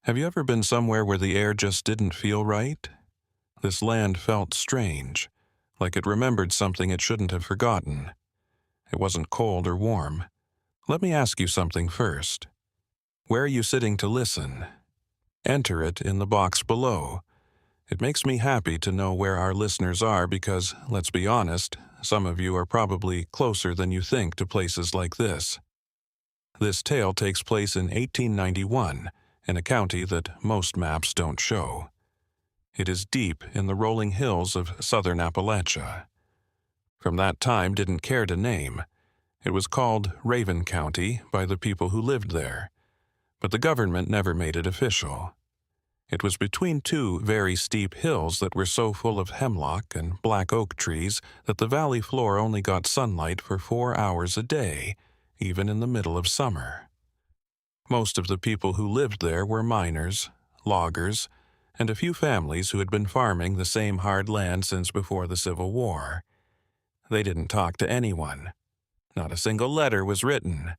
Have you ever been somewhere where the air just didn't feel right? This land felt strange, like it remembered something it shouldn't have forgotten. It wasn't cold or warm. Let me ask you something first. Where are you sitting to listen? Enter it in the box below. It makes me happy to know where our listeners are because, let's be honest, some of you are probably closer than you think to places like this. This tale takes place in 1891, in a county that most maps don't show. It is deep in the rolling hills of southern Appalachia. From that time didn't care to name. It was called Raven County by the people who lived there, but the government never made it official. It was between two very steep hills that were so full of hemlock and black oak trees that the valley floor only got sunlight for 4 hours a day, even in the middle of summer. Most of the people who lived there were miners, loggers, and a few families who had been farming the same hard land since before the Civil War. They didn't talk to anyone. Not a single letter was written.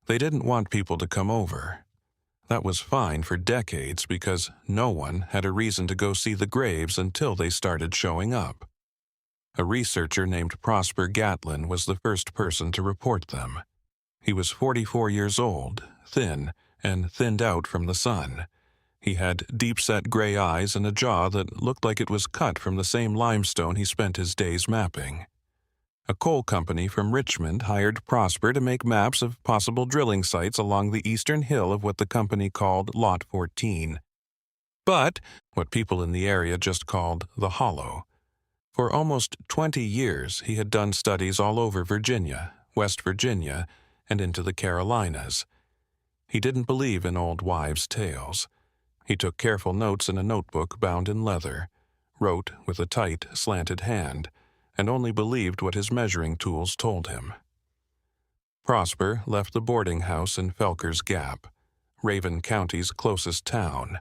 They didn't want people to come over. That was fine for decades because no one had a reason to go see the graves until they started showing up. A researcher named Prosper Gatlin was the first person to report them. He was 44 years old, thin, and thinned out from the sun. He had deep-set gray eyes and a jaw that looked like it was cut from the same limestone he spent his days mapping. A coal company from Richmond hired Prosper to make maps of possible drilling sites along the eastern hill of what the company called Lot 14. But what people in the area just called the Hollow. For almost 20 years, he had done studies all over Virginia, West Virginia, and into the Carolinas. He didn't believe in old wives' tales. He took careful notes in a notebook bound in leather, wrote with a tight, slanted hand, and only believed what his measuring tools told him. Prosper left the boarding house in Felker's Gap, Raven County's closest town,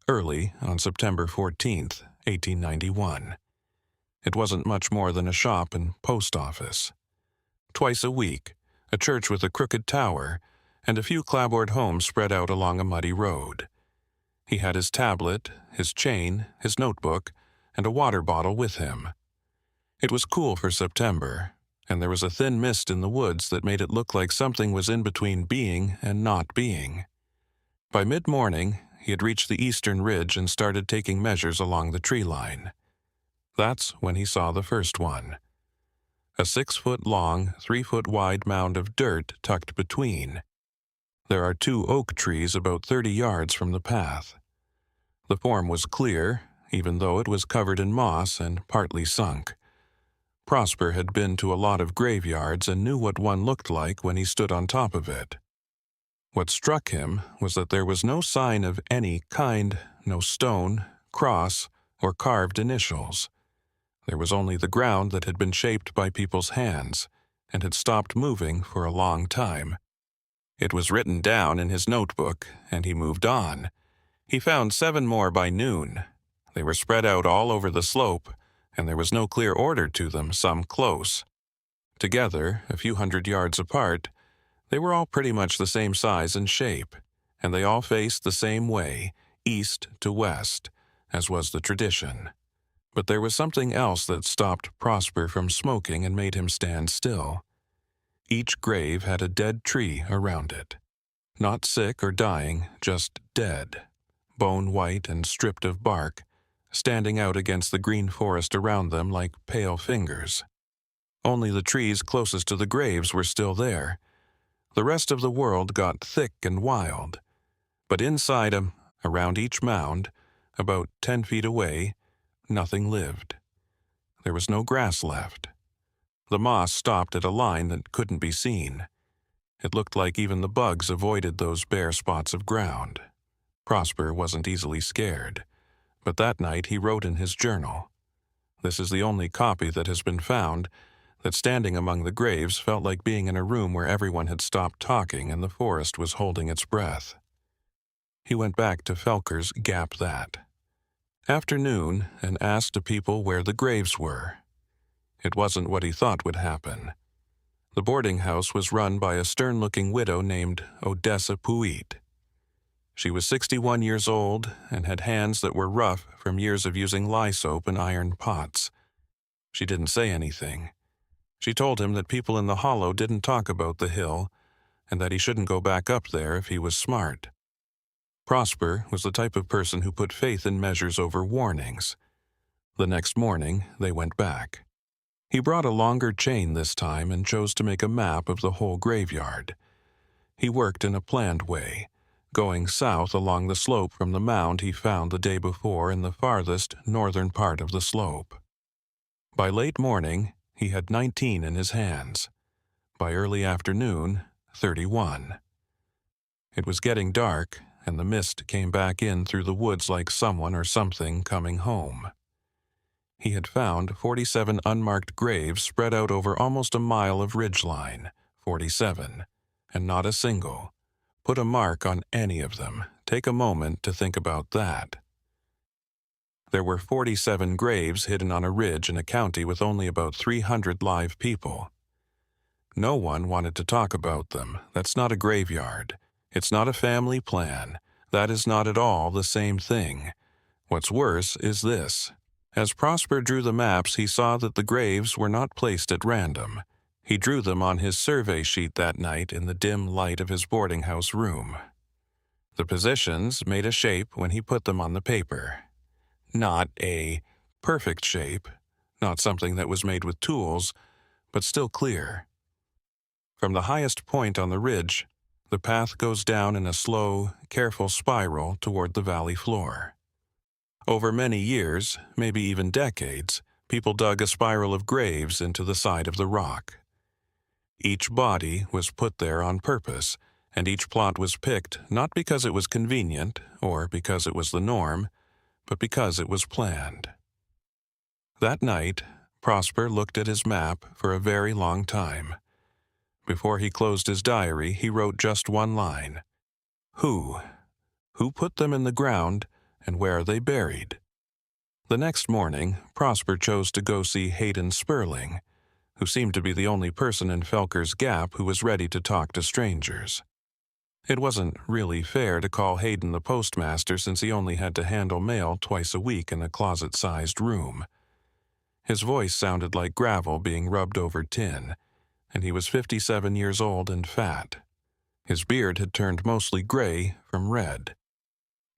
early on September 14, 1891. It wasn't much more than a shop and post office. Twice a week, a church with a crooked tower, and a few clapboard homes spread out along a muddy road. He had his tablet, his chain, his notebook, and a water bottle with him. It was cool for September, and there was a thin mist in the woods that made it look like something was in between being and not being. By mid-morning, he had reached the eastern ridge and started taking measures along the tree line. That's when he saw the first one. A 6-foot-long, 3-foot-wide mound of dirt tucked between. There are 2 oak trees about 30 yards from the path. The form was clear, even though it was covered in moss and partly sunk. Prosper had been to a lot of graveyards and knew what one looked like when he stood on top of it. What struck him was that there was no sign of any kind, no stone, cross, or carved initials. There was only the ground that had been shaped by people's hands and had stopped moving for a long time. It was written down in his notebook, and he moved on. He found 7 more by noon. They were spread out all over the slope, and there was no clear order to them, some close. Together, a few hundred yards apart, they were all pretty much the same size and shape, and they all faced the same way, east to west, as was the tradition. But there was something else that stopped Prosper from smoking and made him stand still. Each grave had a dead tree around it. Not sick or dying, just dead, bone-white and stripped of bark, standing out against the green forest around them like pale fingers. Only the trees closest to the graves were still there. The rest of the world got thick and wild. But inside 'em, around each mound, about 10 feet away, nothing lived. There was no grass left. The moss stopped at a line that couldn't be seen. It looked like even the bugs avoided those bare spots of ground. Prosper wasn't easily scared, but that night he wrote in his journal. This is the only copy that has been found, that standing among the graves felt like being in a room where everyone had stopped talking and the forest was holding its breath. He went back to Felker's Gap that afternoon and asked the people where the graves were. It wasn't what he thought would happen. The boarding house was run by a stern-looking widow named Odessa Puit. She was 61 years old and had hands that were rough from years of using lye soap and iron pots. She didn't say anything. She told him that people in the hollow didn't talk about the hill and that he shouldn't go back up there if he was smart. Prosper was the type of person who put faith in measures over warnings. The next morning, they went back. He brought a longer chain this time and chose to make a map of the whole graveyard. He worked in a planned way, going south along the slope from the mound he found the day before in the farthest northern part of the slope. By late morning, he had 19 in his hands. By early afternoon, 31. It was getting dark, and the mist came back in through the woods like someone or something coming home. He had found 47 unmarked graves spread out over almost a mile of ridgeline, 47, and not a single. Put a mark on any of them. Take a moment to think about that. There were 47 graves hidden on a ridge in a county with only about 300 live people. No one wanted to talk about them. That's not a graveyard. It's not a family plan. That is not at all the same thing. What's worse is this. As Prosper drew the maps, he saw that the graves were not placed at random. He drew them on his survey sheet that night in the dim light of his boarding house room. The positions made a shape when he put them on the paper. Not a perfect shape, not something that was made with tools, but still clear. From the highest point on the ridge, the path goes down in a slow, careful spiral toward the valley floor. Over many years, maybe even decades, people dug a spiral of graves into the side of the rock. Each body was put there on purpose, and each plot was picked not because it was convenient or because it was the norm, but because it was planned. That night, Prosper looked at his map for a very long time. Before he closed his diary, he wrote just one line. Who? Who put them in the ground, and where are they buried? The next morning, Prosper chose to go see Hayden Sperling, who seemed to be the only person in Felker's Gap who was ready to talk to strangers. It wasn't really fair to call Hayden the postmaster since he only had to handle mail twice a week in a closet-sized room. His voice sounded like gravel being rubbed over tin, and he was 57 years old and fat. His beard had turned mostly gray from red.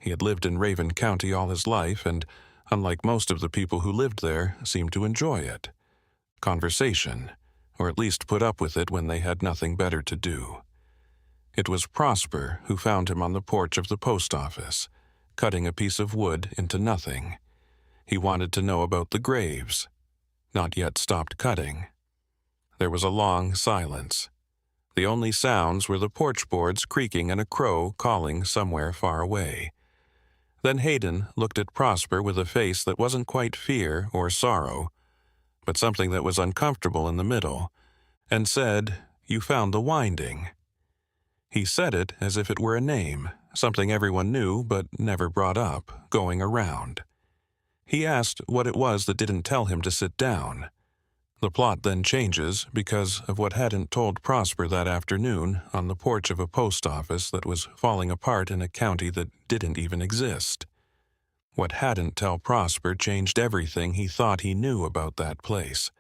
He had lived in Raven County all his life and, unlike most of the people who lived there, seemed to enjoy it. Conversation, or at least put up with it when they had nothing better to do. It was Prosper who found him on the porch of the post office, cutting a piece of wood into nothing. He wanted to know about the graves. Not yet stopped cutting. There was a long silence. The only sounds were the porch boards creaking and a crow calling somewhere far away. Then Hayden looked at Prosper with a face that wasn't quite fear or sorrow, but something that was uncomfortable in the middle, and said, "You found the winding." He said it as if it were a name, something everyone knew but never brought up, going around. He asked what it was that didn't tell him to sit down. The plot then changes because of what hadn't told Prosper that afternoon on the porch of a post office that was falling apart in a county that didn't even exist. What hadn't tell Prosper changed everything he thought he knew about that place.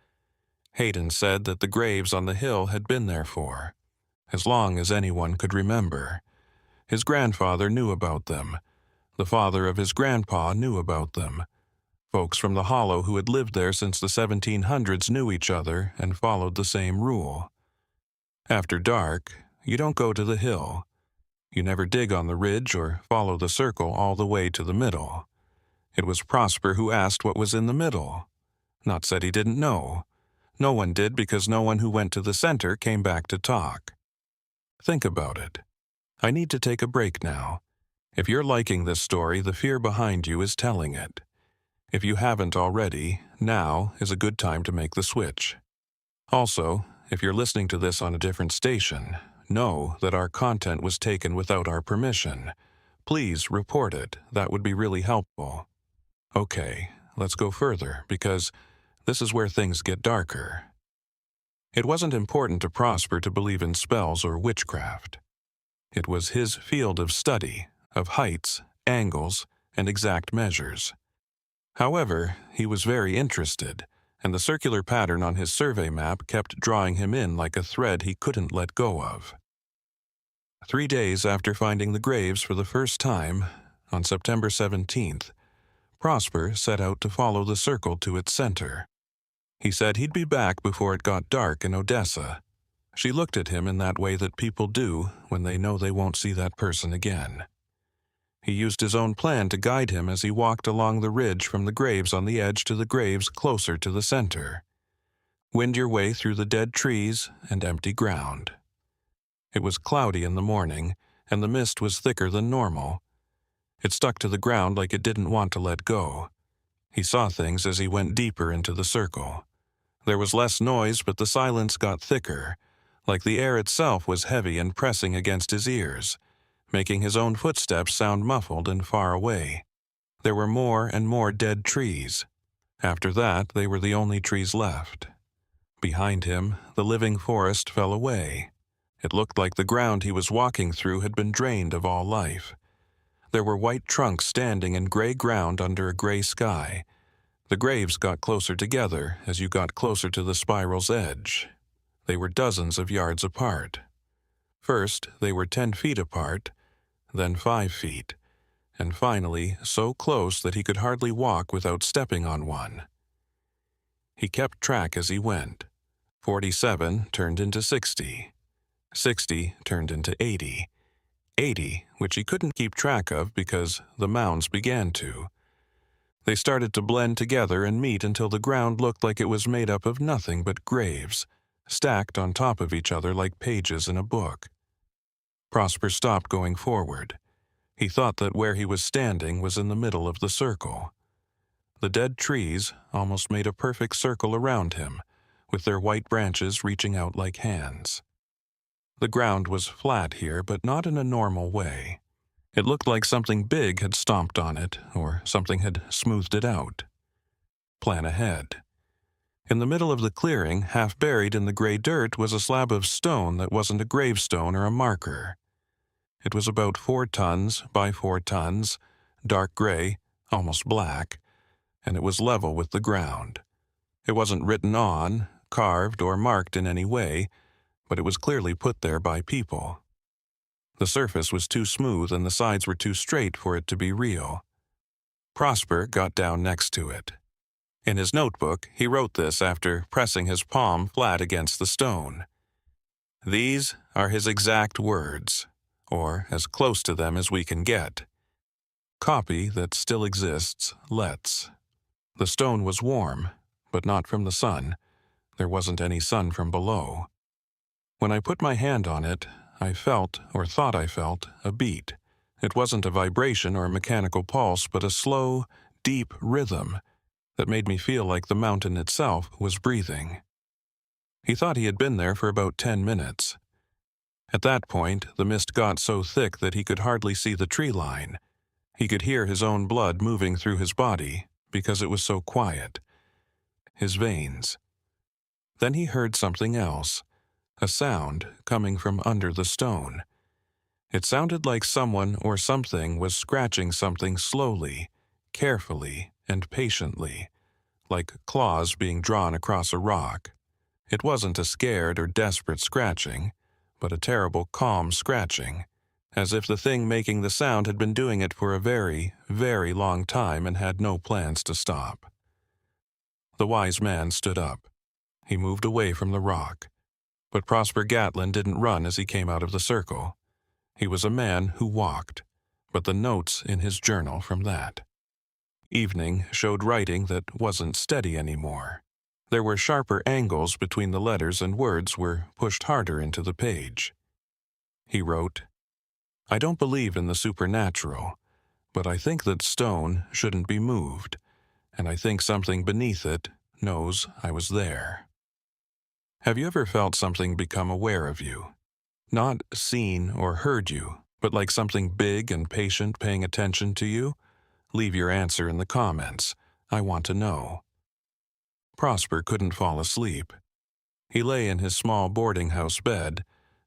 Hayden said that the graves on the hill had been there for as long as anyone could remember. His grandfather knew about them. The father of his grandpa knew about them. Folks from the Hollow who had lived there since the 1700s knew each other and followed the same rule. After dark, you don't go to the hill. You never dig on the ridge or follow the circle all the way to the middle. It was Prosper who asked what was in the middle. Not said he didn't know. No one did because no one who went to the center came back to talk. Think about it. I need to take a break now. If you're liking this story, the fear behind you is telling it. If you haven't already, now is a good time to make the switch. Also, if you're listening to this on a different station, know that our content was taken without our permission. Please report it. That would be really helpful. Okay, let's go further, because this is where things get darker. It wasn't important to Prosper to believe in spells or witchcraft. It was his field of study, of heights, angles, and exact measures. However, he was very interested, and the circular pattern on his survey map kept drawing him in like a thread he couldn't let go of. 3 days after finding the graves for the first time, on September 17th, Prosper set out to follow the circle to its center. He said he'd be back before it got dark in Odessa. She looked at him in that way that people do when they know they won't see that person again. He used his own plan to guide him as he walked along the ridge from the graves on the edge to the graves closer to the center. Wind your way through the dead trees and empty ground. It was cloudy in the morning, and the mist was thicker than normal. It stuck to the ground like it didn't want to let go. He saw things as he went deeper into the circle. There was less noise, but the silence got thicker, like the air itself was heavy and pressing against his ears, making his own footsteps sound muffled and far away. There were more and more dead trees. After that, they were the only trees left. Behind him, the living forest fell away. It looked like the ground he was walking through had been drained of all life. There were white trunks standing in gray ground under a gray sky. The graves got closer together as you got closer to the spiral's edge. They were dozens of yards apart. First, they were 10 feet apart, then 5 feet, and finally so close that he could hardly walk without stepping on one. He kept track as he went. 47 turned into 60. 60 turned into 80. 80, which he couldn't keep track of because the mounds began to. They started to blend together and meet until the ground looked like it was made up of nothing but graves, stacked on top of each other like pages in a book. Prosper stopped going forward. He thought that where he was standing was in the middle of the circle. The dead trees almost made a perfect circle around him, with their white branches reaching out like hands. The ground was flat here, but not in a normal way. It looked like something big had stomped on it, or something had smoothed it out. Plan ahead. In the middle of the clearing, half buried in the gray dirt, was a slab of stone that wasn't a gravestone or a marker. It was about 4 tons by 4 tons, dark gray, almost black, and it was level with the ground. It wasn't written on, carved, or marked in any way, but it was clearly put there by people. The surface was too smooth and the sides were too straight for it to be real. Prosper got down next to it. In his notebook, he wrote this after pressing his palm flat against the stone. These are his exact words, or as close to them as we can get. Copy that still exists, let's. The stone was warm, but not from the sun. There wasn't any sun from below. When I put my hand on it, I felt, or thought I felt, a beat. It wasn't a vibration or a mechanical pulse, but a slow, deep rhythm that made me feel like the mountain itself was breathing. He thought he had been there for about 10 minutes. At that point, the mist got so thick that he could hardly see the tree line. He could hear his own blood moving through his body because it was so quiet. His veins. Then he heard something else. A sound coming from under the stone. It sounded like someone or something was scratching something slowly, carefully, and patiently, like claws being drawn across a rock. It wasn't a scared or desperate scratching, but a terrible calm scratching, as if the thing making the sound had been doing it for a very, very long time and had no plans to stop. The wise man stood up. He moved away from the rock. But Prosper Gatlin didn't run as he came out of the circle. He was a man who walked, but the notes in his journal from that. Evening showed writing that wasn't steady anymore. There were sharper angles between the letters and words were pushed harder into the page. He wrote, I don't believe in the supernatural, but I think that stone shouldn't be moved, and I think something beneath it knows I was there. Have you ever felt something become aware of you? Not seen or heard you, but like something big and patient paying attention to you? Leave your answer in the comments. I want to know. Prosper couldn't fall asleep. He lay in his small boarding house bed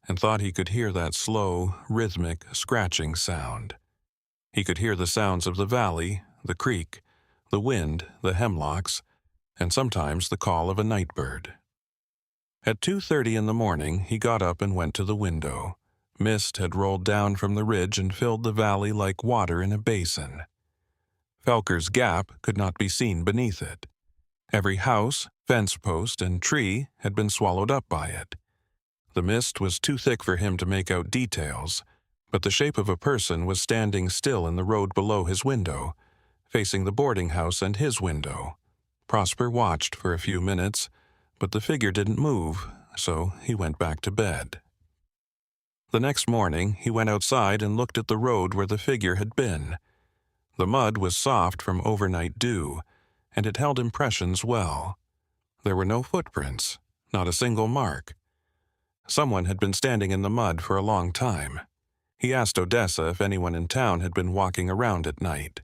and thought he could hear that slow, rhythmic, scratching sound. He could hear the sounds of the valley, the creek, the wind, the hemlocks, and sometimes the call of a night bird. At 2:30 in the morning, he got up and went to the window. Mist had rolled down from the ridge and filled the valley like water in a basin. Felker's Gap could not be seen beneath it. Every house, fence post, and tree had been swallowed up by it. The mist was too thick for him to make out details, but the shape of a person was standing still in the road below his window, facing the boarding house and his window. Prosper watched for a few minutes, but the figure didn't move, so he went back to bed. The next morning, he went outside and looked at the road where the figure had been. The mud was soft from overnight dew, and it held impressions well. There were no footprints, not a single mark. Someone had been standing in the mud for a long time. He asked Odessa if anyone in town had been walking around at night.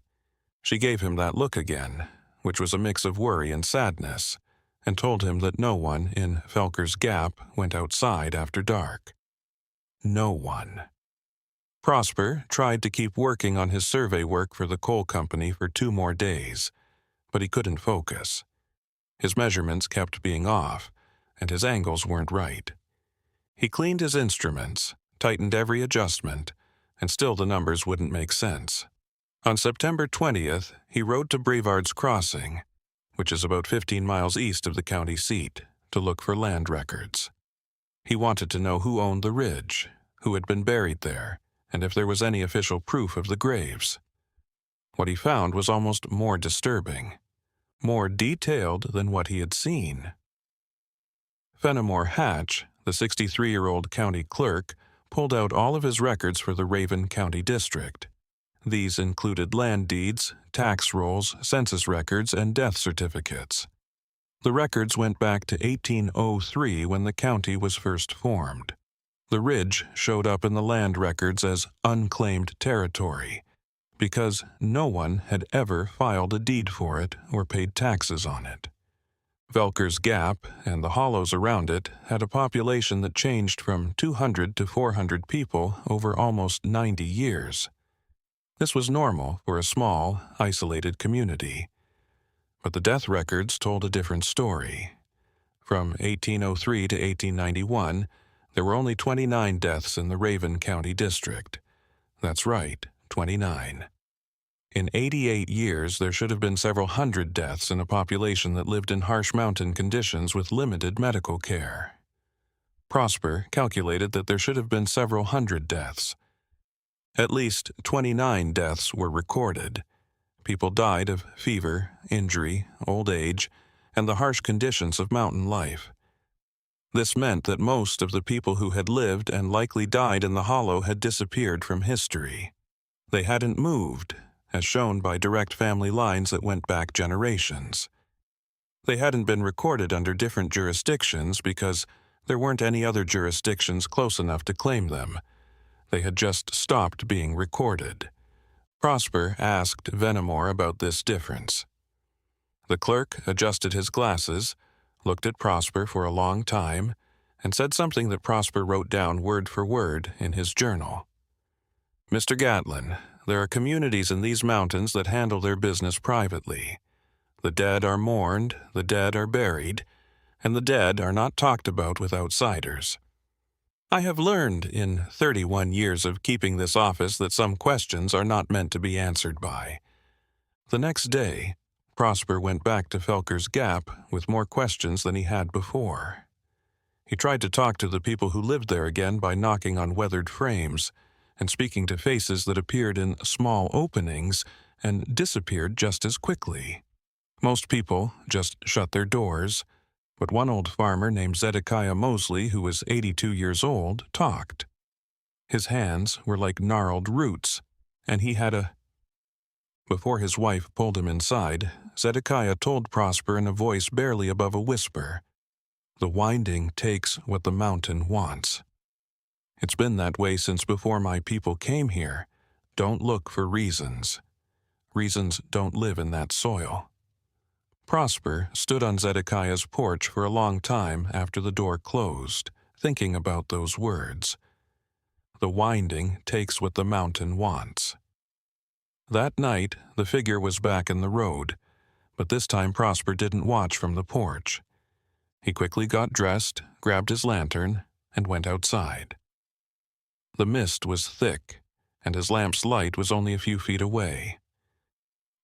She gave him that look again, which was a mix of worry and sadness, and told him that no one in Felker's Gap went outside after dark. No one. Prosper tried to keep working on his survey work for the coal company for 2 more days, but he couldn't focus. His measurements kept being off, and his angles weren't right. He cleaned his instruments, tightened every adjustment, and still the numbers wouldn't make sense. On September 20th, he rode to Brevard's Crossing, which is about 15 miles east of the county seat, to look for land records. He wanted to know who owned the ridge, who had been buried there, and if there was any official proof of the graves. What he found was almost more disturbing, more detailed than what he had seen. Fenimore Hatch, the 63-year-old county clerk, pulled out all of his records for the Raven County District. These included land deeds, tax rolls, census records, and death certificates. The records went back to 1803 when the county was first formed. The ridge showed up in the land records as unclaimed territory because no one had ever filed a deed for it or paid taxes on it. Felker's Gap and the hollows around it had a population that changed from 200 to 400 people over almost 90 years. This was normal for a small, isolated community. But the death records told a different story. From 1803 to 1891, there were only 29 deaths in the Raven County District. That's right, 29. In 88 years, there should have been several hundred deaths in a population that lived in harsh mountain conditions with limited medical care. Prosper calculated that there should have been several hundred deaths. At least 29 deaths were recorded. People died of fever, injury, old age, and the harsh conditions of mountain life. This meant that most of the people who had lived and likely died in the hollow had disappeared from history. They hadn't moved, as shown by direct family lines that went back generations. They hadn't been recorded under different jurisdictions because there weren't any other jurisdictions close enough to claim them. They had just stopped being recorded. Prosper asked Fenimore about this difference. The clerk adjusted his glasses, looked at Prosper for a long time, and said something that Prosper wrote down word for word in his journal. "Mr. Gatlin, there are communities in these mountains that handle their business privately. The dead are mourned, the dead are buried, and the dead are not talked about with outsiders. I have learned in 31 years of keeping this office that some questions are not meant to be answered by." The next day, Prosper went back to Felker's Gap with more questions than he had before. He tried to talk to the people who lived there again by knocking on weathered frames and speaking to faces that appeared in small openings and disappeared just as quickly. Most people just shut their doors, but one old farmer named Zedekiah Mosley, who was 82 years old, talked. His hands were like gnarled roots, and he had a... Before his wife pulled him inside, Zedekiah told Prosper in a voice barely above a whisper, "The winding takes what the mountain wants. It's been that way since before my people came here. Don't look for reasons. Reasons don't live in that soil." Prosper stood on Zedekiah's porch for a long time after the door closed, thinking about those words. The winding takes what the mountain wants. That night, the figure was back in the road, but this time Prosper didn't watch from the porch. He quickly got dressed, grabbed his lantern, and went outside. The mist was thick, and his lamp's light was only a few feet away.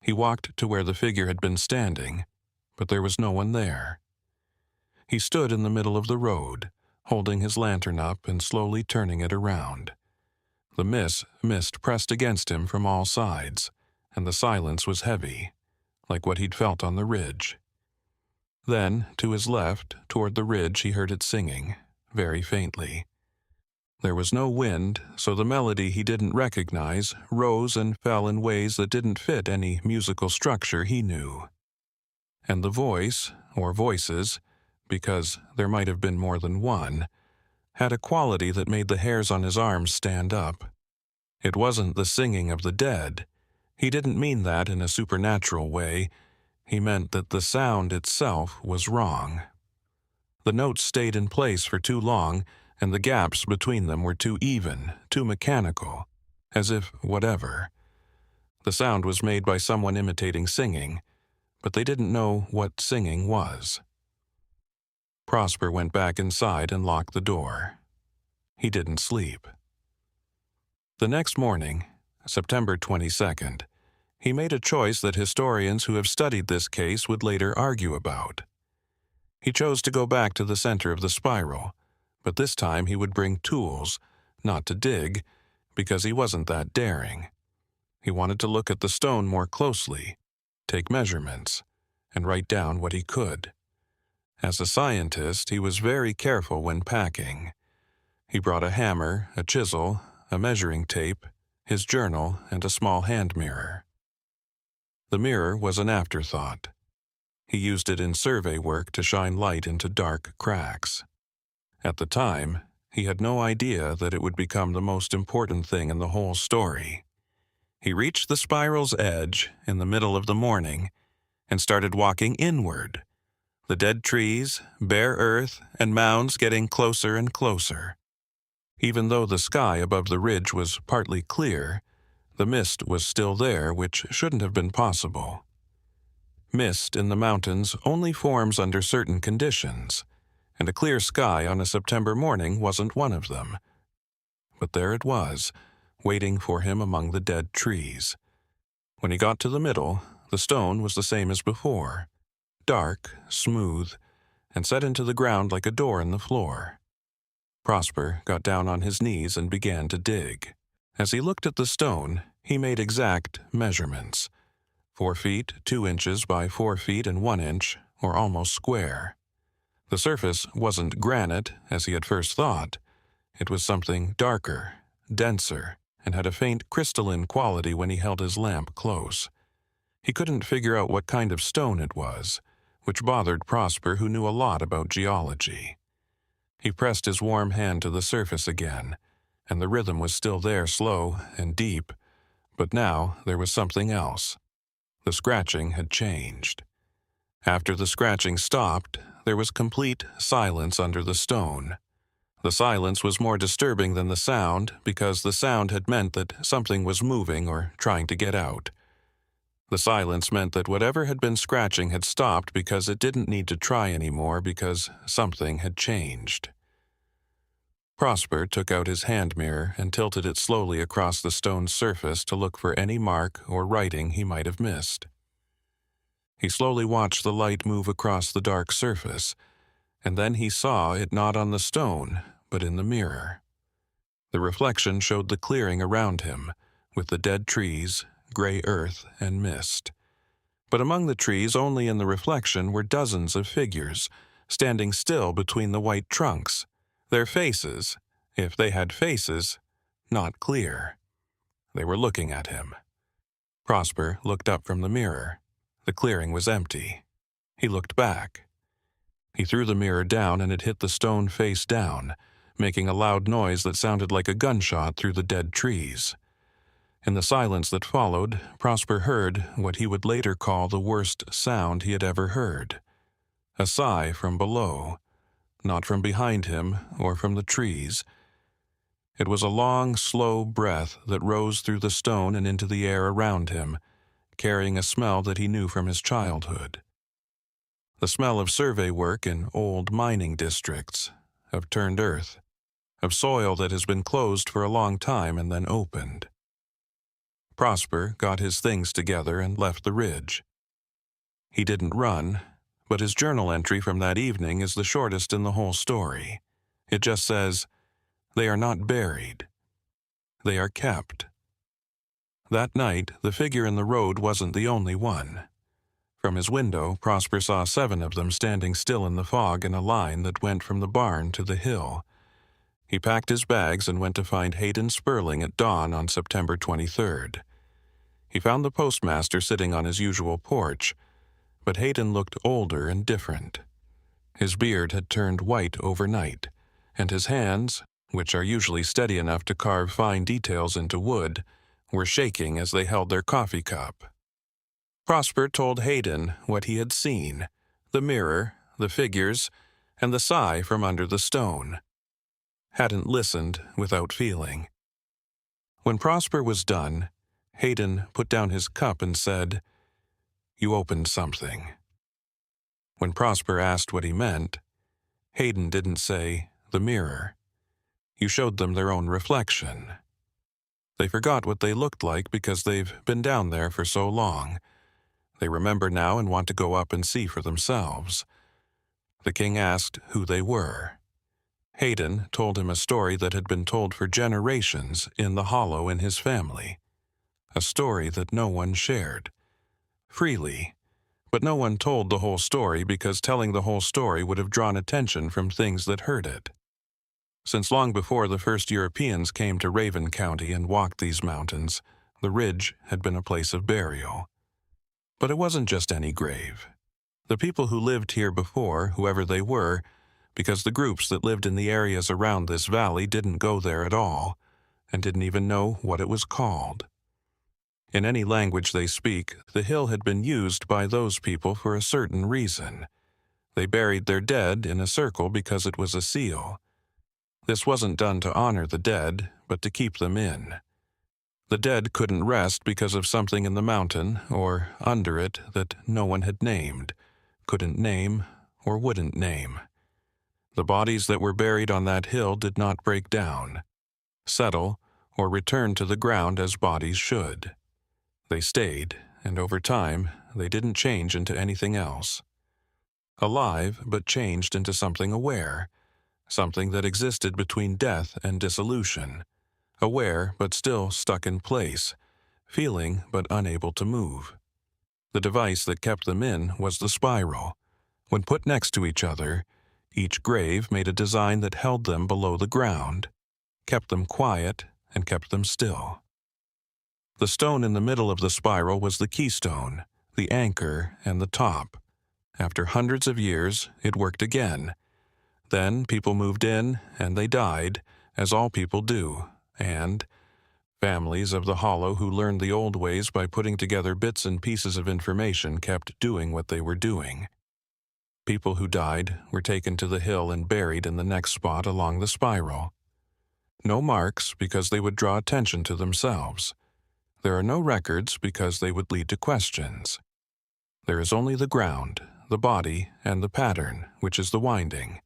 He walked to where the figure had been standing, but there was no one there. He stood in the middle of the road, holding his lantern up and slowly turning it around. The mist pressed against him from all sides, and the silence was heavy, like what he'd felt on the ridge. Then, to his left, toward the ridge, he heard it singing, very faintly. There was no wind, so the melody he didn't recognize rose and fell in ways that didn't fit any musical structure he knew. And the voice, or voices, because there might have been more than one, had a quality that made the hairs on his arms stand up. It wasn't the singing of the dead. He didn't mean that in a supernatural way. He meant that the sound itself was wrong. The notes stayed in place for too long, and the gaps between them were too even, too mechanical, as if whatever. The sound was made by someone imitating singing, but they didn't know what singing was. Prosper went back inside and locked the door. He didn't sleep. The next morning, September 22nd, he made a choice that historians who have studied this case would later argue about. He chose to go back to the center of the spiral, but this time he would bring tools, not to dig, because he wasn't that daring. He wanted to look at the stone more closely, take measurements, and write down what he could. As a scientist, he was very careful when packing. He brought a hammer, a chisel, a measuring tape, his journal, and a small hand mirror. The mirror was an afterthought. He used it in survey work to shine light into dark cracks. At the time, he had no idea that it would become the most important thing in the whole story. He reached the spiral's edge in the middle of the morning and started walking inward, the dead trees, bare earth, and mounds getting closer and closer. Even though the sky above the ridge was partly clear, the mist was still there, which shouldn't have been possible. Mist in the mountains only forms under certain conditions, and a clear sky on a September morning wasn't one of them. But there it was, waiting for him among the dead trees. When he got to the middle, the stone was the same as before, dark, smooth, and set into the ground like a door in the floor. Prosper got down on his knees and began to dig. As he looked at the stone, he made exact measurements. 4 feet, 2 inches by 4 feet and 1 inch, or almost square. The surface wasn't granite, as he had first thought. It was something darker, denser, and had a faint crystalline quality when he held his lamp close. He couldn't figure out what kind of stone it was, which bothered Prosper, who knew a lot about geology. He pressed his warm hand to the surface again, and the rhythm was still there, slow and deep, but now there was something else. The scratching had changed. After the scratching stopped, there was complete silence under the stone. The silence was more disturbing than the sound because the sound had meant that something was moving or trying to get out. The silence meant that whatever had been scratching had stopped because it didn't need to try anymore because something had changed. Prosper took out his hand mirror and tilted it slowly across the stone's surface to look for any mark or writing he might have missed. He slowly watched the light move across the dark surface, and then he saw it not on the stone, but in the mirror. The reflection showed the clearing around him, with the dead trees, gray earth, and mist. But among the trees, only in the reflection, were dozens of figures, standing still between the white trunks, their faces, if they had faces, not clear. They were looking at him. Prosper looked up from the mirror. The clearing was empty. He looked back. He threw the mirror down and it hit the stone face down, making a loud noise that sounded like a gunshot through the dead trees. In the silence that followed, Prosper heard what he would later call the worst sound he had ever heard. A sigh from below, not from behind him or from the trees. It was a long, slow breath that rose through the stone and into the air around him, carrying a smell that he knew from his childhood. The smell of survey work in old mining districts, of turned earth, of soil that has been closed for a long time and then opened. Prosper got his things together and left the ridge. He didn't run, but his journal entry from that evening is the shortest in the whole story. It just says, "They are not buried. They are kept." That night, the figure in the road wasn't the only one. From his window, Prosper saw 7 of them standing still in the fog in a line that went from the barn to the hill. He packed his bags and went to find Hayden Sperling at dawn on September 23rd. He found the postmaster sitting on his usual porch, but Hayden looked older and different. His beard had turned white overnight, and his hands, which are usually steady enough to carve fine details into wood, were shaking as they held their coffee cup. Prosper told Hayden what he had seen, the mirror, the figures, and the sigh from under the stone. Hadn't listened without feeling. When Prosper was done, Hayden put down his cup and said, "You opened something." When Prosper asked what he meant, Hayden didn't say, "The mirror." You showed them their own reflection. They forgot what they looked like because they've been down there for so long. They remember now and want to go up and see for themselves. The king asked who they were. Hayden told him a story that had been told for generations in the hollow in his family. A story that no one shared. Freely. But no one told the whole story because telling the whole story would have drawn attention from things that hurt it. Since long before the first Europeans came to Raven County and walked these mountains, the ridge had been a place of burial. But it wasn't just any grave. The people who lived here before, whoever they were, because the groups that lived in the areas around this valley didn't go there at all, and didn't even know what it was called. In any language they speak, the hill had been used by those people for a certain reason. They buried their dead in a circle because it was a seal. This wasn't done to honor the dead, but to keep them in. The dead couldn't rest because of something in the mountain, or under it, that no one had named, couldn't name, or wouldn't name. The bodies that were buried on that hill did not break down, settle, or return to the ground as bodies should. They stayed, and over time, they didn't change into anything else. Alive, but changed into something aware, something that existed between death and dissolution, aware but still stuck in place, feeling but unable to move. The device that kept them in was the spiral. When put next to each other, each grave made a design that held them below the ground, kept them quiet, and kept them still. The stone in the middle of the spiral was the keystone, the anchor, and the top. After hundreds of years, it worked again. Then people moved in, and they died, as all people do, and families of the hollow who learned the old ways by putting together bits and pieces of information kept doing what they were doing. People who died were taken to the hill and buried in the next spot along the spiral. No marks because they would draw attention to themselves. There are no records because they would lead to questions. There is only the ground, the body, and the pattern, which is the winding.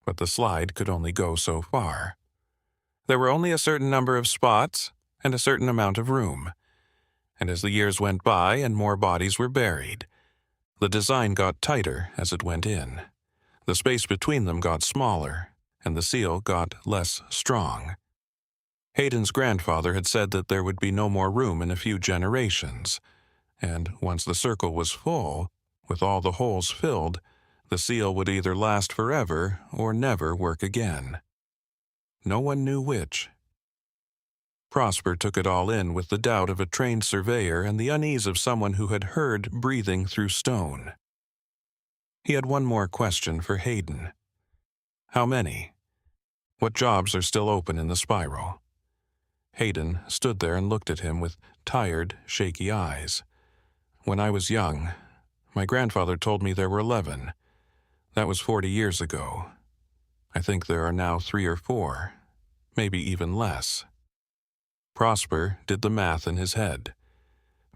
But the slide could only go so far. There were only a certain number of spots and a certain amount of room. And as the years went by and more bodies were buried, the design got tighter as it went in. The space between them got smaller, and the seal got less strong. Hayden's grandfather had said that there would be no more room in a few generations, and once the circle was full, with all the holes filled, the seal would either last forever or never work again. No one knew which. Prosper took it all in with the doubt of a trained surveyor and the unease of someone who had heard breathing through stone. He had one more question for Hayden. How many? What jobs are still open in the spiral? Hayden stood there and looked at him with tired, shaky eyes. When I was young, my grandfather told me there were 11. That was 40 years ago. I think there are now 3 or 4, maybe even less. Prosper did the math in his head.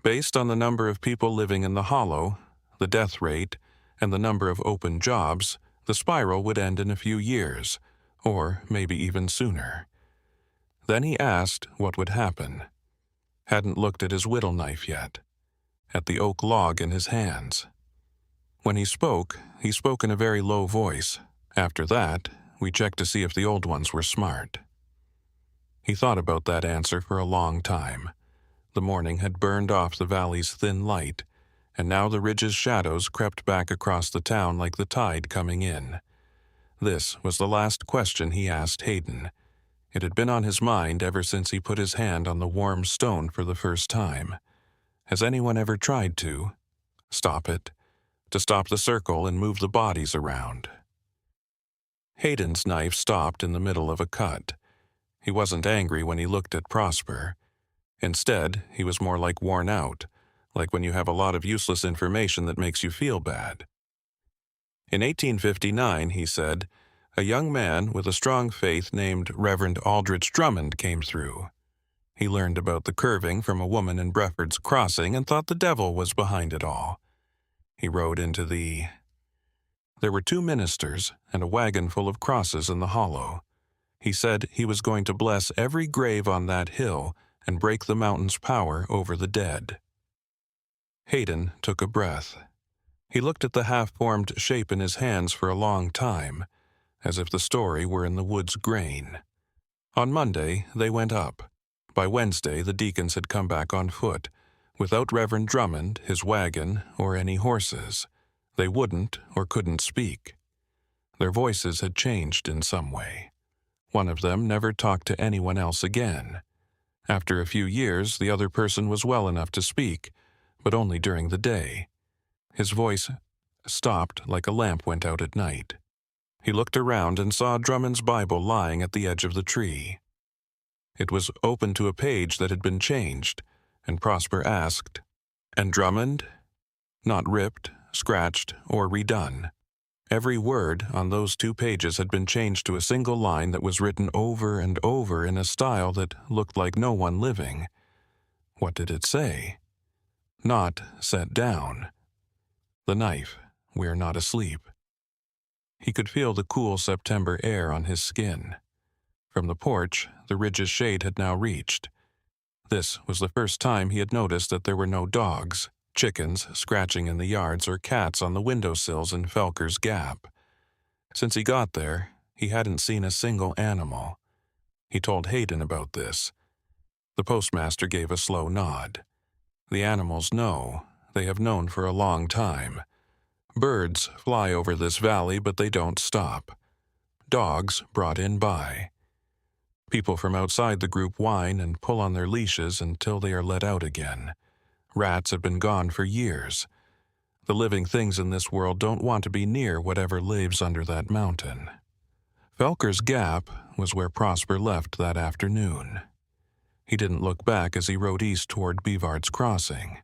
Based on the number of people living in the hollow, the death rate, and the number of open jobs, the spiral would end in a few years, or maybe even sooner. Then he asked what would happen. Hadn't looked at his whittle knife yet, at the oak log in his hands. When he spoke in a very low voice. After that, we checked to see if the old ones were smart. He thought about that answer for a long time. The morning had burned off the valley's thin light, and now the ridge's shadows crept back across the town like the tide coming in. This was the last question he asked Hayden. It had been on his mind ever since he put his hand on the warm stone for the first time. Has anyone ever tried to stop it? To stop the circle and move the bodies around? Hayden's knife stopped in the middle of a cut. He wasn't angry when he looked at Prosper. Instead, he was more like worn out, like when you have a lot of useless information that makes you feel bad. In 1859, he said, a young man with a strong faith named Reverend Aldrich Drummond came through. He learned about the curving from a woman in Brefford's Crossing and thought the devil was behind it all. He rode into There were 2 ministers and a wagon full of crosses in the hollow. He said he was going to bless every grave on that hill and break the mountain's power over the dead. Hayden took a breath. He looked at the half-formed shape in his hands for a long time, as if the story were in the wood's grain. On Monday, they went up. By Wednesday, the deacons had come back on foot, without Reverend Drummond, his wagon, or any horses. They wouldn't or couldn't speak. Their voices had changed in some way. One of them never talked to anyone else again. After a few years, the other person was well enough to speak, but only during the day. His voice stopped like a lamp went out at night. He looked around and saw Drummond's Bible lying at the edge of the tree. It was open to a page that had been changed, and Prosper asked, "And Drummond?" Not ripped, scratched, or redone. Every word on those 2 pages had been changed to a single line that was written over and over in a style that looked like no one living. What did it say? Not set down. The knife, we're not asleep. He could feel the cool September air on his skin. From the porch, the ridge's shade had now reached. This was the first time he had noticed that there were no dogs, chickens scratching in the yards, or cats on the windowsills in Felker's Gap. Since he got there, he hadn't seen a single animal. He told Hayden about this. The postmaster gave a slow nod. The animals know. They have known for a long time. Birds fly over this valley, but they don't stop. Dogs brought in by. People from outside the group whine and pull on their leashes until they are let out again. Rats have been gone for years. The living things in this world don't want to be near whatever lives under that mountain. Felker's Gap was where Prosper left that afternoon. He didn't look back as he rode east toward Bevard's Crossing.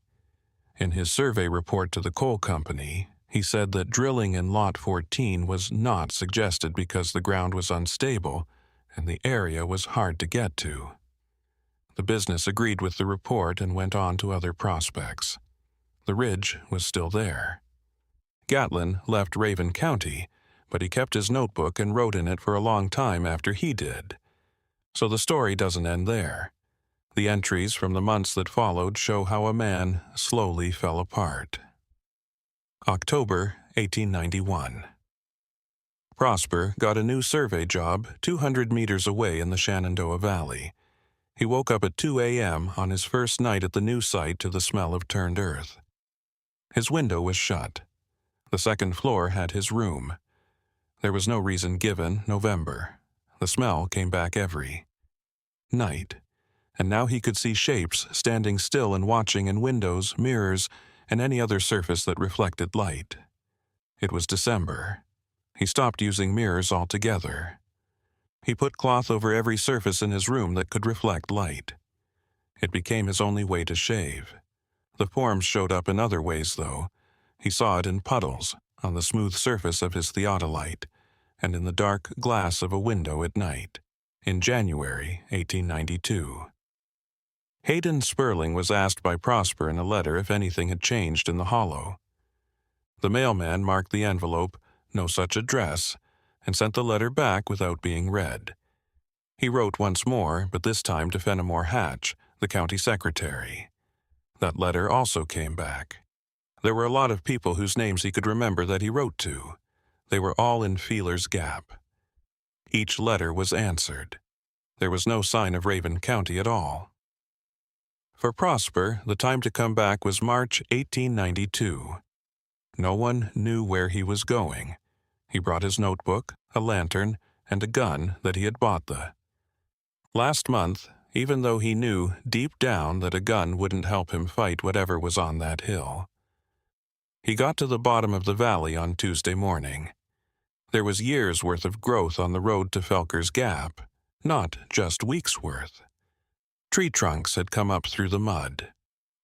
In his survey report to the coal company, he said that drilling in Lot 14 was not suggested because the ground was unstable and the area was hard to get to. The business agreed with the report and went on to other prospects. The ridge was still there. Gatlin left Raven County, but he kept his notebook and wrote in it for a long time after he did. So the story doesn't end there. The entries from the months that followed show how a man slowly fell apart. October 1891. Prosper got a new survey job 200 meters away in the Shenandoah Valley. He woke up at 2 a.m. on his first night at the new site to the smell of turned earth. His window was shut. The second floor had his room. There was no reason given. November. The smell came back every night. And now he could see shapes standing still and watching in windows, mirrors, and any other surface that reflected light. It was December. He stopped using mirrors altogether. He put cloth over every surface in his room that could reflect light. It became his only way to shave. The forms showed up in other ways, though. He saw it in puddles, on the smooth surface of his theodolite, and in the dark glass of a window at night. in January 1892. Hayden Sperling was asked by Prosper in a letter if anything had changed in the hollow. The mailman marked the envelope "No such address" and sent the letter back without being read. He wrote once more, but this time to Fenimore Hatch, the county secretary. That letter also came back. There were a lot of people whose names he could remember that he wrote to. They were all in Feeler's Gap. Each letter was answered. There was no sign of Raven County at all. For Prosper, the time to come back was March 1892. No one knew where he was going. He brought his notebook, a lantern, and a gun that he had bought last month, even though he knew deep down that a gun wouldn't help him fight whatever was on that hill. He got to the bottom of the valley on Tuesday morning. There was years' worth of growth on the road to Felker's Gap, not just weeks' worth. Tree trunks had come up through the mud.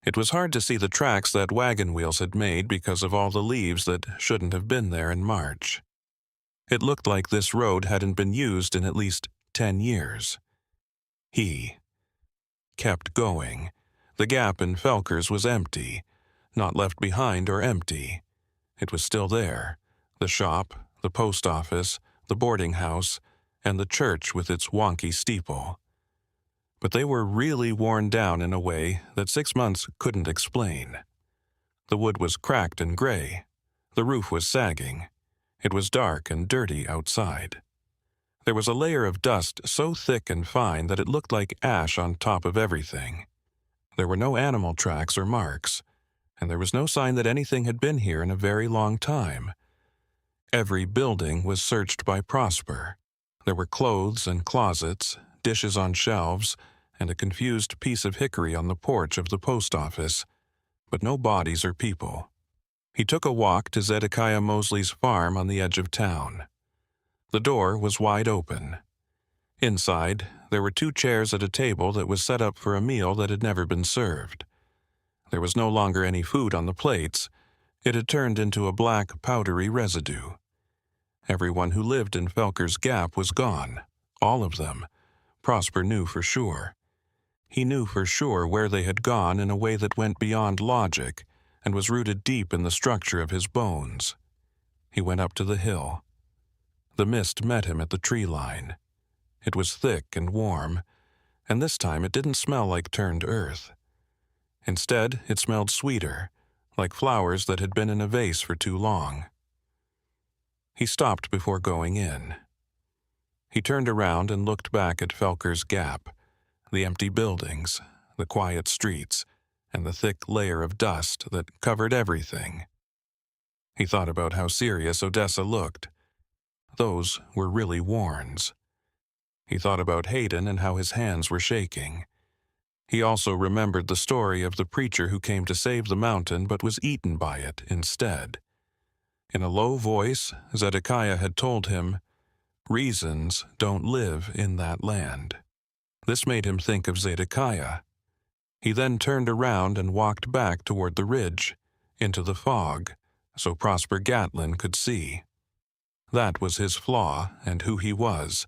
It was hard to see the tracks that wagon wheels had made because of all the leaves that shouldn't have been there in March. It looked like this road hadn't been used in at least 10 years. He kept going. The gap in Felker's was empty, not left behind or empty. It was still there, the shop, the post office, the boarding house, and the church with its wonky steeple. But they were really worn down in a way that 6 months couldn't explain. The wood was cracked and gray. The roof was sagging. It was dark and dirty outside. There was a layer of dust so thick and fine that it looked like ash on top of everything. There were no animal tracks or marks, and there was no sign that anything had been here in a very long time. Every building was searched by Prosper. There were clothes and closets, dishes on shelves, and a confused piece of hickory on the porch of the post office, but no bodies or people. He took a walk to Zedekiah Mosley's farm on the edge of town. The door was wide open. Inside, there were 2 chairs at a table that was set up for a meal that had never been served. There was no longer any food on the plates. It had turned into a black, powdery residue. Everyone who lived in Felker's Gap was gone, all of them. Prosper knew for sure. He knew for sure where they had gone in a way that went beyond logic and was rooted deep in the structure of his bones. He went up to the hill. The mist met him at the tree line. It was thick and warm, and this time it didn't smell like turned earth. Instead, it smelled sweeter, like flowers that had been in a vase for too long. He stopped before going in. He turned around and looked back at Felker's Gap, the empty buildings, the quiet streets, and the thick layer of dust that covered everything. He thought about how serious Odessa looked. Those were really warns. He thought about Hayden and how his hands were shaking. He also remembered the story of the preacher who came to save the mountain but was eaten by it instead. In a low voice, Zedekiah had told him, "Reasons don't live in that land." This made him think of Zedekiah. He then turned around and walked back toward the ridge, into the fog, so Prosper Gatlin could see. That was his flaw and who he was.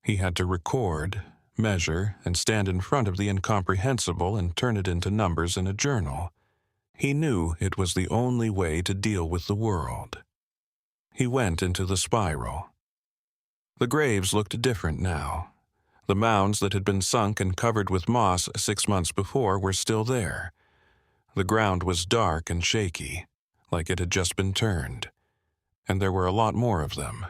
He had to record, measure, and stand in front of the incomprehensible and turn it into numbers in a journal. He knew it was the only way to deal with the world. He went into the spiral. The graves looked different now. The mounds that had been sunk and covered with moss 6 months before were still there. The ground was dark and shaky, like it had just been turned. And there were a lot more of them.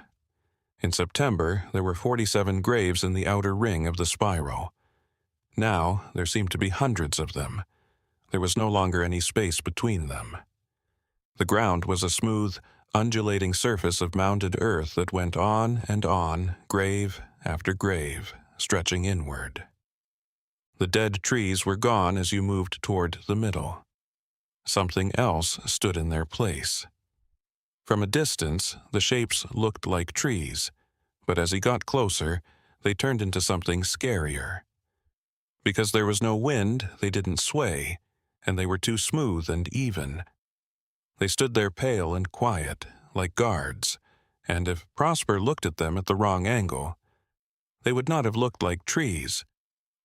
In September, there were 47 graves in the outer ring of the spiral. Now, there seemed to be hundreds of them. There was no longer any space between them. The ground was a smooth, undulating surface of mounded earth that went on, grave after grave, stretching inward. The dead trees were gone as you moved toward the middle. Something else stood in their place. From a distance, the shapes looked like trees, but as he got closer, they turned into something scarier. Because there was no wind, they didn't sway, and they were too smooth and even. They stood there pale and quiet, like guards, and if Prosper looked at them at the wrong angle, They would not have looked like trees,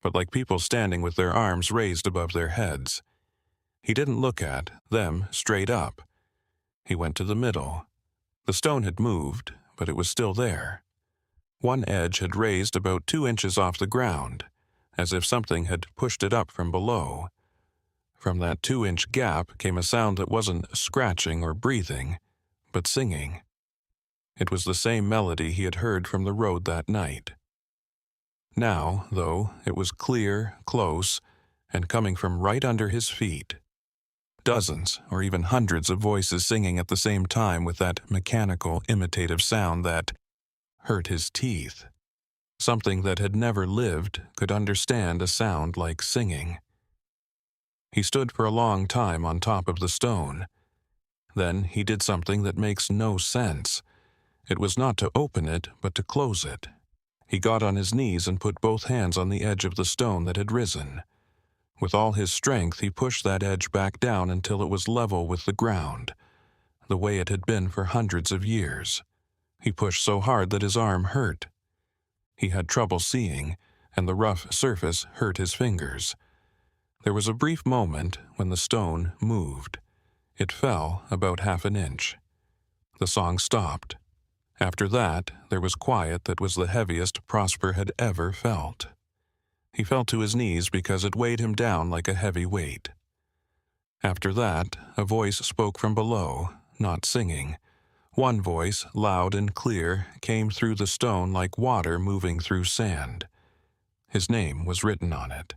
but like people standing with their arms raised above their heads. He didn't look at them straight up. He went to the middle. The stone had moved, but it was still there. One edge had raised about 2 inches off the ground, as if something had pushed it up from below. From that 2-inch gap came a sound that wasn't scratching or breathing, but singing. It was the same melody he had heard from the road that night. Now, though, it was clear, close, and coming from right under his feet. Dozens or even hundreds of voices singing at the same time with that mechanical, imitative sound that hurt his teeth. Something that had never lived could understand a sound like singing. He stood for a long time on top of the stone. Then he did something that makes no sense. It was not to open it, but to close it. He got on his knees and put both hands on the edge of the stone that had risen. With all his strength, he pushed that edge back down until it was level with the ground, the way it had been for hundreds of years. He pushed so hard that his arm hurt. He had trouble seeing, and the rough surface hurt his fingers. There was a brief moment when the stone moved. It fell about 1/2 inch. The song stopped. After that, there was quiet that was the heaviest Prosper had ever felt. He fell to his knees because it weighed him down like a heavy weight. After that, a voice spoke from below, not singing. One voice, loud and clear, came through the stone like water moving through sand. His name was written on it.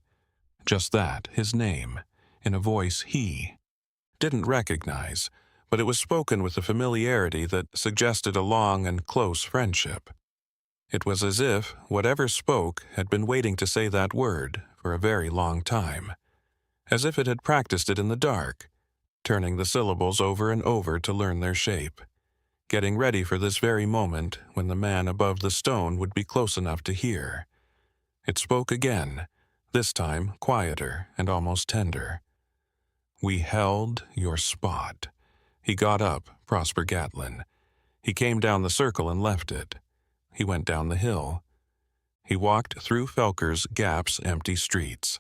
Just that, his name, in a voice he didn't recognize, but it was spoken with a familiarity that suggested a long and close friendship. It was as if whatever spoke had been waiting to say that word for a very long time, as if it had practiced it in the dark, turning the syllables over and over to learn their shape, getting ready for this very moment when the man above the stone would be close enough to hear. It spoke again, this time quieter and almost tender. "We held your spot." He got up, Prosper Gatlin. He came down the circle and left it. He went down the hill. He walked through Felker's Gap's empty streets.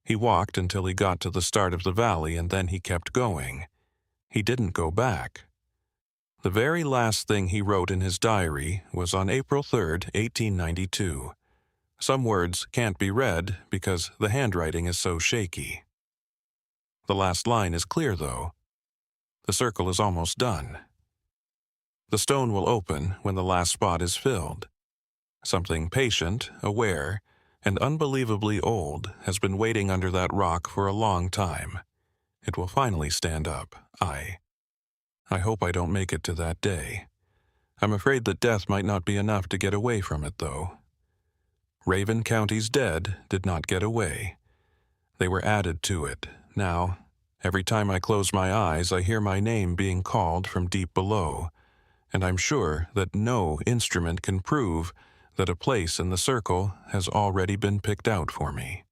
He walked until he got to the start of the valley, and then he kept going. He didn't go back. The very last thing he wrote in his diary was on April 3rd, 1892. Some words can't be read because the handwriting is so shaky. The last line is clear, though. The circle is almost done. The stone will open when the last spot is filled. Something patient, aware, and unbelievably old has been waiting under that rock for a long time. It will finally stand up. I hope I don't make it to that day. I'm afraid that death might not be enough to get away from it, though. Raven County's dead did not get away. They were added to it. Now, every time I close my eyes, I hear my name being called from deep below, and I'm sure that no instrument can prove that a place in the circle has already been picked out for me.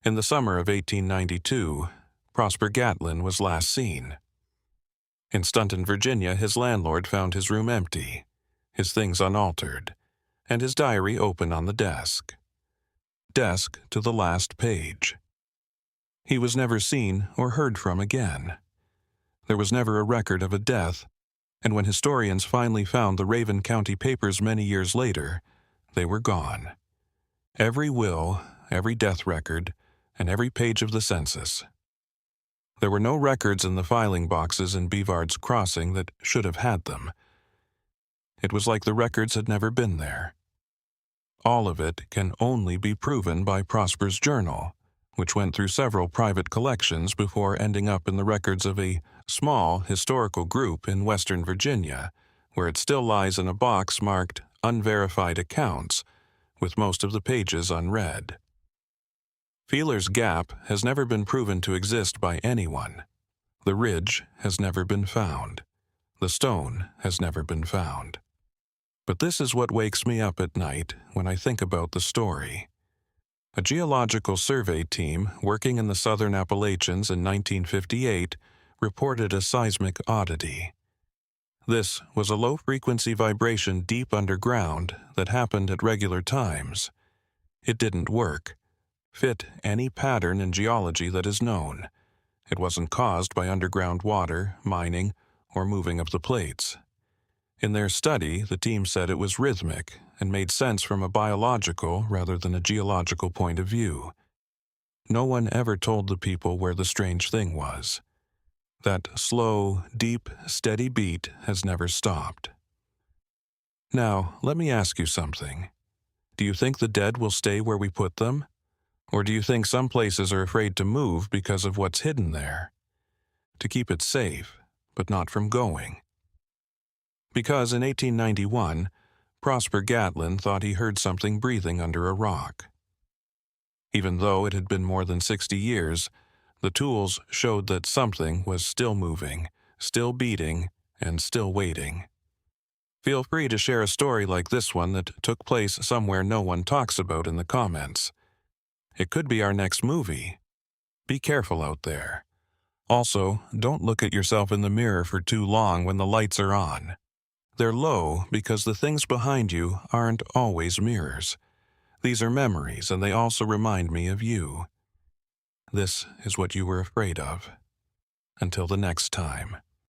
In the summer of 1892, Prosper Gatlin was last seen. In Stunton, Virginia, his landlord found his room empty, his things unaltered, and his diary open on the desk. Desk to the last page. He was never seen or heard from again. There was never a record of a death, and when historians finally found the Raven County papers many years later, they were gone. Every will, every death record, and every page of the census. There were no records in the filing boxes in Bevard's Crossing that should have had them. It was like the records had never been there. All of it can only be proven by Prosper's journal, which went through several private collections before ending up in the records of a small historical group in Western Virginia, where it still lies in a box marked Unverified Accounts, with most of the pages unread. Feeler's Gap has never been proven to exist by anyone. The ridge has never been found. The stone has never been found. But this is what wakes me up at night when I think about the story. A geological survey team working in the southern Appalachians in 1958 reported a seismic oddity. This was a low-frequency vibration deep underground that happened at regular times. It didn't work, fit any pattern in geology that is known. It wasn't caused by underground water, mining, or moving of the plates. In their study, the team said it was rhythmic and made sense from a biological rather than a geological point of view. No one ever told the people where the strange thing was. That slow, deep, steady beat has never stopped. Now, let me ask you something. Do you think the dead will stay where we put them? Or do you think some places are afraid to move because of what's hidden there? To keep it safe, but not from going. Because in 1891, Prosper Gatlin thought he heard something breathing under a rock. Even though it had been more than 60 years, the tools showed that something was still moving, still beating, and still waiting. Feel free to share a story like this one that took place somewhere no one talks about in the comments. It could be our next movie. Be careful out there. Also, don't look at yourself in the mirror for too long when the lights are on. They're low because the things behind you aren't always mirrors. These are memories, and they also remind me of you. This is what you were afraid of. Until the next time.